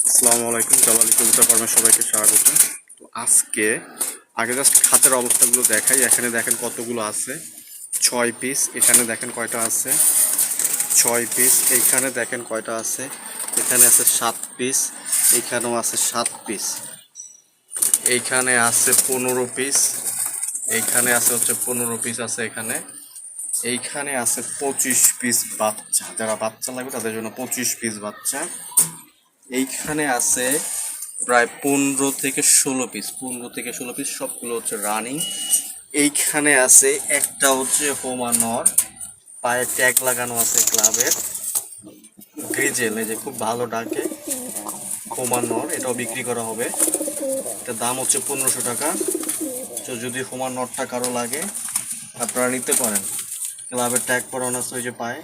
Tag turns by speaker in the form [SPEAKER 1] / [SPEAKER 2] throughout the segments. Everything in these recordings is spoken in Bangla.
[SPEAKER 1] আসসালামু আলাইকুম, জালালি কবুতর ফার্মে সবাইকে স্বাগত। তো আজকে আগে জাস্ট খাঁচার অবস্থাগুলো দেখাই। এখানে দেখেন কতগুলো আছে, 6 পিস। এখানে দেখেন কয়টা আছে, 6 পিস। এইখানে দেখেন কয়টা আছে, এখানে আছে 7 পিস। এইখানেও আছে 7 পিস। এইখানে আছে 15 পিস। এইখানে আছে হচ্ছে 15 পিস আছে এখানে। এইখানে আছে 25 পিস বাচ্চা, যারা বাচ্চা লাগবে তাদের জন্য 25 পিস বাচ্চা। এইখানে আছে প্রায় 15 থেকে 16 পিস, 15 থেকে 16 পিস, সবগুলো হচ্ছে রানিং। এইখানে আছে একটা হচ্ছে হোমা নর, পায়ে ট্যাগ লাগানো আছে ক্লাবের, গ্রিজেল, এই যে খুব ভালো ডাকে, হোমা নর। এটাও বিক্রি করা হবে, এটার দাম হচ্ছে 1500 টাকা। তো যদি হোমা নরটা কারো লাগে আপনারা নিতে পারেন, ক্লাবের ট্যাগ পরানো আছে ওই যে পায়ে।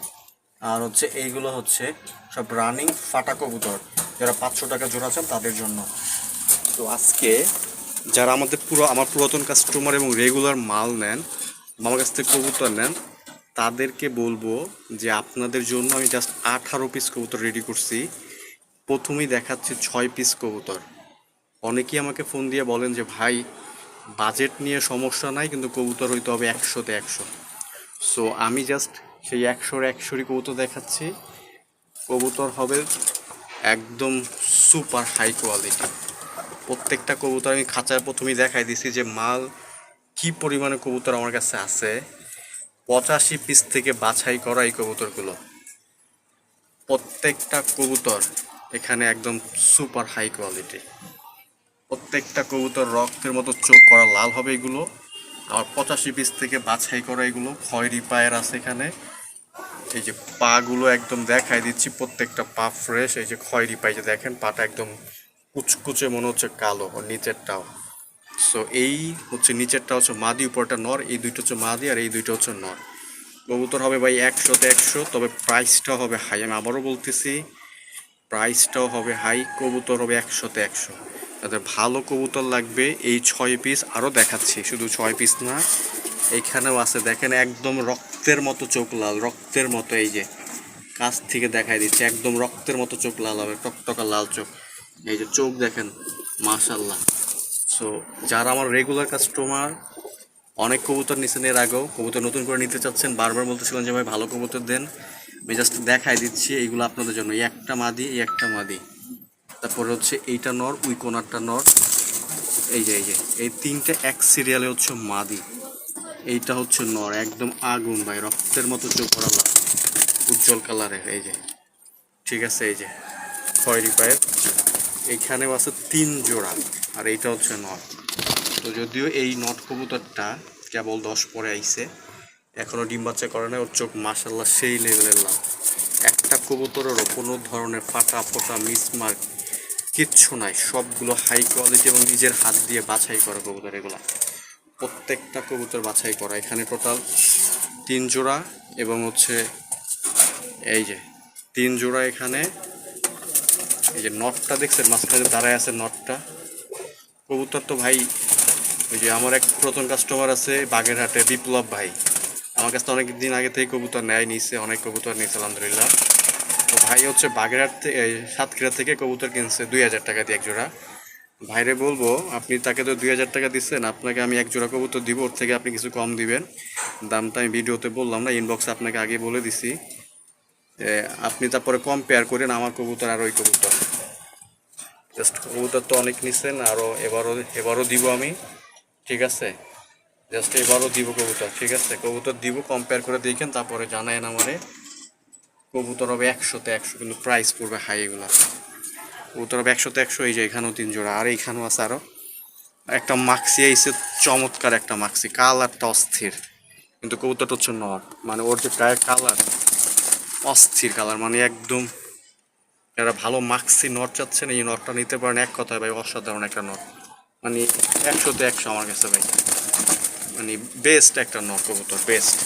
[SPEAKER 1] আর হচ্ছে এইগুলো হচ্ছে সব রানিং ফাটা কবুতর, যারা 500 টাকা জোড়া চান তাদের জন্য। তো আজকে যারা আমার পুরাতন কাস্টমার এবং রেগুলার মাল নেন, আমার কাছ থেকে কবুতর নেন, তাদেরকে বলবো যে আপনাদের জন্য আমি জাস্ট 18 পিস কবুতর রেডি করছি। প্রথমেই দেখাচ্ছি 6 পিস কবুতর। অনেকেই আমাকে ফোন দিয়ে বলেন যে ভাই, বাজেট নিয়ে সমস্যা নাই, কিন্তু কবুতর হইতে হবে 100তে 100। সো আমি জাস্ট সেই 100-100ই কবুতর দেখাচ্ছি। কবুতর হবে একদম সুপার হাই কোয়ালিটি। প্রত্যেকটা কবুতর আমি খাঁচায় প্রথমেই দেখাই দিছি যে মাল কি পরিমাণে কবুতর আমার কাছে আছে। 85 পিস থেকে বাছাই করা এই কবুতরগুলো। প্রত্যেকটা কবুতর এখানে একদম সুপার হাই কোয়ালিটি। প্রত্যেকটা কবুতর রক্তের মতো চোখ করা লাল হবে এগুলো। আর 85 পিস থেকে বাছাই করা এগুলো খয়েরি পায়ের আছে এখানে। এই যে পাগুলো একদম দেখাই দিচ্ছি, প্রত্যেকটা পা ফ্রেশ। এই যে খয়েরি পাই, যে দেখেন পাটা একদম কুচকুচে মনে হচ্ছে কালো, ওর নিচেরটাও। সো এই হচ্ছে নিচেরটা হচ্ছে মাদি, উপরটা নর। এই দুইটা হচ্ছে মাদি আর এই দুইটা হচ্ছে নর। কবুতর হবে ভাই 100তে 100, তবে প্রাইসটাও হবে হাই। আমি আবারও বলতেছি, প্রাইসটাও হবে হাই। কবুতর হবে 100তে 100। তাদের ভালো কবুতর লাগবে এই 6 পিস আরও দেখাচ্ছি, শুধু 6 পিস না, এইখানেও আছে দেখেন একদম রক্তের মতো চোখ লাল, রক্তের মতো। এই যে কাছ থেকে দেখাই দিচ্ছে, একদম রক্তের মতো চোখ লাল হবে, টকটকা লাল চোখ। এই যে চোখ দেখেন, মাশাল্লাহ। সো যারা আমার রেগুলার কাস্টমার, অনেক কবুতর নিচ্ছেন এর আগেও, কবুতর নতুন করে নিতে চাচ্ছেন, বারবার বলতেছিলেন যে ভাই ভালো কবুতর দেন, আমি জাস্ট দেখাই দিচ্ছি এইগুলো আপনাদের জন্য। এই একটা মাদি, এই একটা মাদি, তারপরে হচ্ছে এইটা নর, ওই কোনারটা নর। এই যে এই তিনটে এক সিরিয়ালে হচ্ছে মাদি। এইটা হচ্ছে নর, একদম আগুন ভাই, রক্তের মতো চোখ করা লাল, উজ্জ্বল কালারের। এই যে ঠিক আছে, এই যে খয়েরি পায়ের। এইখানেও আছে 3 জোড়া, আর এইটা হচ্ছে নর। তো যদিও এই নট কবুতরটা কেবল 10 পরে আইছে, এখনো ডিম বাচ্চা করে না, ওর চোখ মাশাল্লাহ সেই লেভেলের লাভ। একটা কবুতরেরও কোনো ধরনের ফাটা ফোটা মিসমার্ক কিচ্ছু নাই, সবগুলো হাই কোয়ালিটি এবং নিজের হাত দিয়ে বাছাই করা কবুতর এগুলা। প্রত্যেকটা কবুতর বাছাই করা। এখানে টোটাল 3 জোড়া, এবং হচ্ছে এই যে 3 জোড়া এখানে। এই যে নটটা দেখছেন মাঝখানে দাঁড়ায় আছে নটটা। কবুতর তো ভাই, ওই যে আমার এক পুরাতন কাস্টমার আছে বাগেরহাটে, বিপ্লব ভাই, আমার কাছে অনেক দিন আগে থেকে কবুতর নেয় নিছে, অনেক কবুতর নিয়েছে আলহামদুলিল্লাহ। তো ভাই হচ্ছে বাগেরহাট থেকে, সাতক্ষীরা থেকে কবুতর কিনছে 2000 টাকা দিয়ে 1 জোড়া। ভাইরে বলবো, আপনি তাকে তো 2000 টাকা দিচ্ছেন, আপনাকে আমি 1 জোড়া কবুতর দিব, ওর থেকে আপনি কিছু কম দিবেন। দামটা আমি ভিডিওতে বললাম না, ইনবক্সে আপনাকে আগে বলে দিছি। আপনি তারপরে কম্পেয়ার করেন আমার কবুতর আর ওই কবুতর। জাস্ট কবুতর তো অনেক নিচ্ছেন, আরও এবারও দিব আমি, ঠিক আছে? জাস্ট এবারও দিব কবুতর, ঠিক আছে? কবুতর দিব, কম্পেয়ার করে দেখেন, তারপরে জানায়েন আমারে। কবুতর হবে 100তে 100, কিন্তু প্রাইস পড়বে হাই এগুলা। কবুতর হবে 100তে 100। এই যে এখানেও 3 জোড়া, আর এইখানেও আছে আরও একটা মাক্সি আইসে, চমৎকার একটা মাক্সি, কালারটা অস্থির, কিন্তু কবুতরটা হচ্ছে নর। মানে ওর যে গায়ের কালার, অস্থির কালার, মানে একদম। যারা ভালো মাক্সি নর চাচ্ছেন, এই নরটা নিতে পারেন। এক কথায় ভাই অসাধারণ একটা নর, মানে 100তে 100 আমার কাছে ভাই। মানে বেস্ট একটা নর কবুতর, বেস্ট।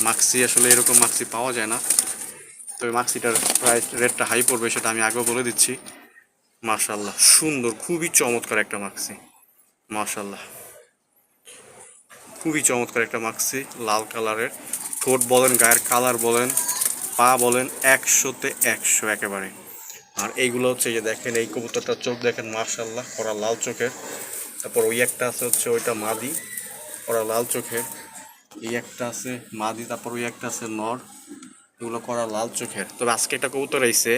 [SPEAKER 1] মাক্সি আসলে এরকম মাক্সি পাওয়া যায় না, তবে মাক্সিটার প্রাইস রেটটা হাই পড়বে, সেটা আমি আগেও বলে দিচ্ছি। মাশাল্লাহ সুন্দর, খুবই চমৎকার একটা মাক্সি, মাশাল্লাহ খুবই চমৎকার একটা মাক্সি, লাল কালারের। ঠোঁট বলেন, গায়ের কালার বলেন, পা বলেন, 100তে 100 একেবারে। আর এইগুলো হচ্ছে এই যে দেখেন এই কবুতরটার চোখ দেখেন মাশাআল্লাহ করা লাল চোখের। তারপর ওই একটা আছে হচ্ছে ওইটা মাদি করা লাল চোখের। এই একটা আছে মাদি, তারপর ওই একটা আছে নর, এগুলো করা লাল চোখের। তবে আজকে একটা কবুতর আইছে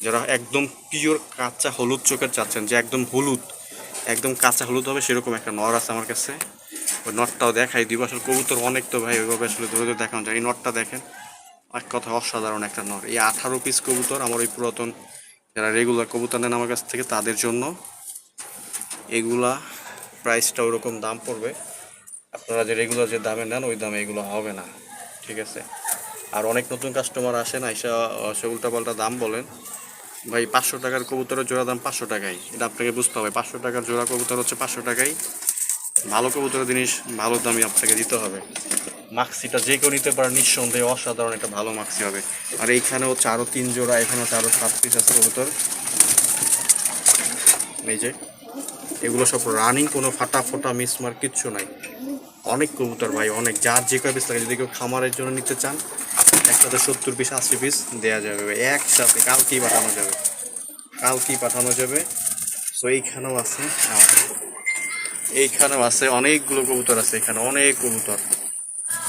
[SPEAKER 1] যারা একদম পিওর কাঁচা হলুদ চোখের চাচ্ছেন, যে একদম হলুদ, একদম কাঁচা হলুদ হবে সেরকম একটা নর আছে আমার কাছে। ওই নটটাও দেখাই দিব। আসলে কবুতর অনেক তো ভাই, ওইভাবে আসলে ধরে ধরে দেখানো যায়। এই নটটা দেখেন, এক কথা অসাধারণ একটা নর। এই 18 পিস কবুতর আমার ওই পুরাতন যারা রেগুলার কবুতর নেন আমার কাছ থেকে তাদের জন্য। এগুলা প্রাইসটা ওরকম দাম পড়বে, আপনারা যে রেগুলার যে দামে নেন ওই দামে এগুলো হবে না, ঠিক আছে? আর অনেক নতুন কাস্টমার আসেন, আইসা সে উল্টাপাল্টা দাম বলেন। ভাই 500 টাকার কবুতরের জোড়া দাম 500 টাকাই, এটা আপনাকে বুঝতে হবে। 500 টাকার জোড়া কবুতর হচ্ছে 500 টাকাই। ভালো কবুতরের জিনিস ভালো দামই আপনাকে দিতে হবে। মাক্সিটা যে কেউ নিতে পারে নিঃসন্দেহে, অসাধারণ একটা ভালো মাক্সি হবে। আর এইখানে হচ্ছে আরও 3 জোড়া, এখানে হচ্ছে আরও 7 পিস আছে কবুতর। এই যে এগুলো সব রানিং, কোনো ফাটা ফোটা মিসমার কিচ্ছু নাই। অনেক কবুতর ভাই, অনেক। যার যে কয় পিস লাগে, যদি কেউ খামারের জন্য নিতে চান একসাথে 70 পিস 80 পিস দেওয়া যাবে ভাই, একসাথে কালকেই পাঠানো যাবে, কালকেই পাঠানো যাবে। তো এইখানেও আছে, আর এইখানেও আছে অনেকগুলো কবুতর আছে, এখানে অনেক কবুতর।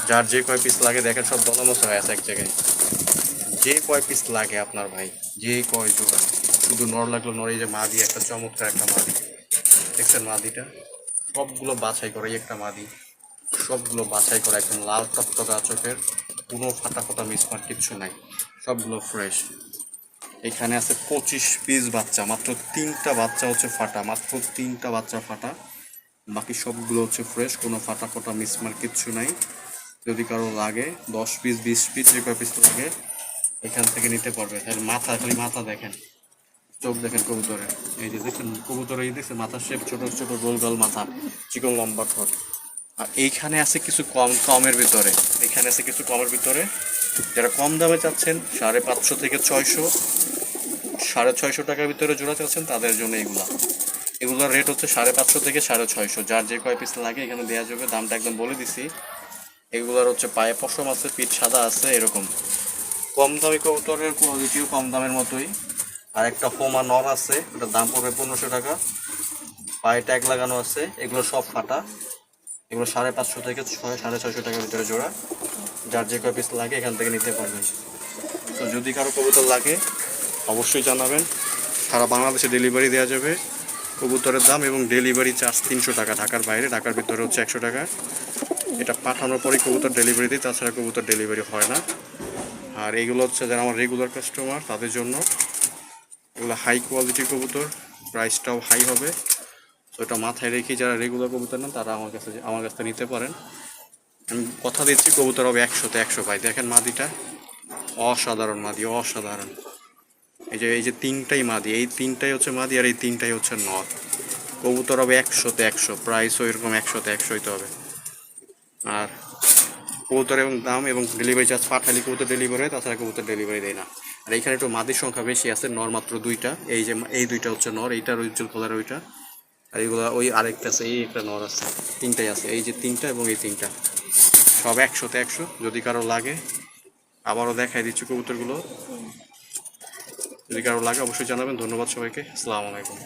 [SPEAKER 1] যার যে কয় পিস লাগে দেখেন সব দলমস হয়ে আছে এক জায়গায়। যে কয় পিস লাগে আপনার ভাই, যে কয় জোড়া, শুধু নর লাগলো নর। এই যে মাদি একটা চমৎকার একটা মাদি দেখছেন, মাদিটা সবগুলো বাছাই করে, এই একটা মাদি সবগুলো বাছাই করা, একদম লাল টকটকা চোখের, কোনো ফাটা ফাটা মিসমার্ক কিচ্ছু নাই, সবগুলো ফ্রেশ। এখানে আছে 25 পিস বাচ্চা, মাত্র 3টা বাচ্চা হচ্ছে ফাটা, মাত্র 3টা বাচ্চা ফাটা, বাকি সবগুলো হচ্ছে ফ্রেশ, কোনো ফাটা ফাটা মিসমার্ক কিচ্ছু নাই। যদি কারো লাগে 10 পিস 20 পিস যে কয় পিস লাগে এখান থেকে নিতে পারবে। তাহলে মাথা, খালি মাথা দেখেন, চোখ দেখেন কবুতরের, এই যে দেখেন কবুতরের, এই দেখছেন মাথার শেপ, ছোট ছোট গোল গোল মাথা, চিকন লম্বা ঠোঁট। আর এইখানে আছে কিছু কমের ভিতরে, এখানে আছে কিছু কমের ভিতরে। যারা কম দামে চাচ্ছেন 550 থেকে 600, 650 টাকার ভিতরে জোড়া চাচ্ছেন তাদের জন্য এগুলোর রেট হচ্ছে 550 থেকে 650। যার যে কয় পিস লাগে এখানে দেওয়া যাবে, দামটা একদম বলে দিছি। এগুলোর হচ্ছে পায়ে পশম আছে, পিঠ সাদা আছে, এরকম কম দামি কবুতরের কোয়ালিটিও কম দামের মতোই। আর একটা ফোমা নর আছে, ওটার দাম পড়বে 1500 টাকা, পায়ে ট্যাগ লাগানো আছে। এগুলো সব ফাটা, এগুলো 550 থেকে 650 টাকার ভিতরে জোড়া। যার যে কয় পিস লাগে এখান থেকে নিতে পারবেন। তো যদি কারো কবুতর লাগে অবশ্যই জানাবেন, সারা বাংলাদেশে ডেলিভারি দেওয়া যাবে। কবুতরের দাম এবং ডেলিভারি চার্জ 300 টাকা, ঢাকার বাইরে, ঢাকার ভিতরে হচ্ছে 100 টাকা। এটা পাঠানোর পরেই কবুতর ডেলিভারি দিই, তাছাড়া কবুতর ডেলিভারি হয় না। আর এইগুলো হচ্ছে যারা আমার রেগুলার কাস্টমার তাদের জন্য, এগুলো হাই কোয়ালিটির কবুতর, প্রাইসটাও হাই হবে। তো এটা মাথায় রেখে যারা রেগুলার কবুতর নেন তারা আমার কাছ থেকে নিতে পারেন। আমি কথা দিচ্ছি কবুতর হবে 100তে 100 ভাই। দেখেন মাদিটা, অসাধারণ মাদি, অসাধারণ। এই যে 3টাই মাদি, এই 3টাই হচ্ছে মাদি, আর এই 3টাই হচ্ছে নর। কবুতর হবে 100তে 100, প্রাইসও এরকম 100তে 100 হইতে হবে। আর কবুতর এবং দাম এবং ডেলিভারি চার্জ পাঠালি কবুতর ডেলিভারি হয়, তাছাড়া কবুতর ডেলিভারি দেয় না। আর এখানে একটু মাদির সংখ্যা বেশি আছে, নর মাত্র 2টা। এই যে এই 2টা হচ্ছে নর, এইটার উজ্জ্বল কালার ওইটা, আর এইগুলো ওই আরেকটা আছে, এই একটা নর আছে। 3টাই আছে, এই যে 3টা এবং এই 3টা, সব 100তে 100। যদি কারো লাগে আবারও দেখাই দিচ্ছি কবুতরগুলো, যদি কারো লাগে অবশ্যই জানাবেন। ধন্যবাদ সবাইকে, আসসালামু আলাইকুম।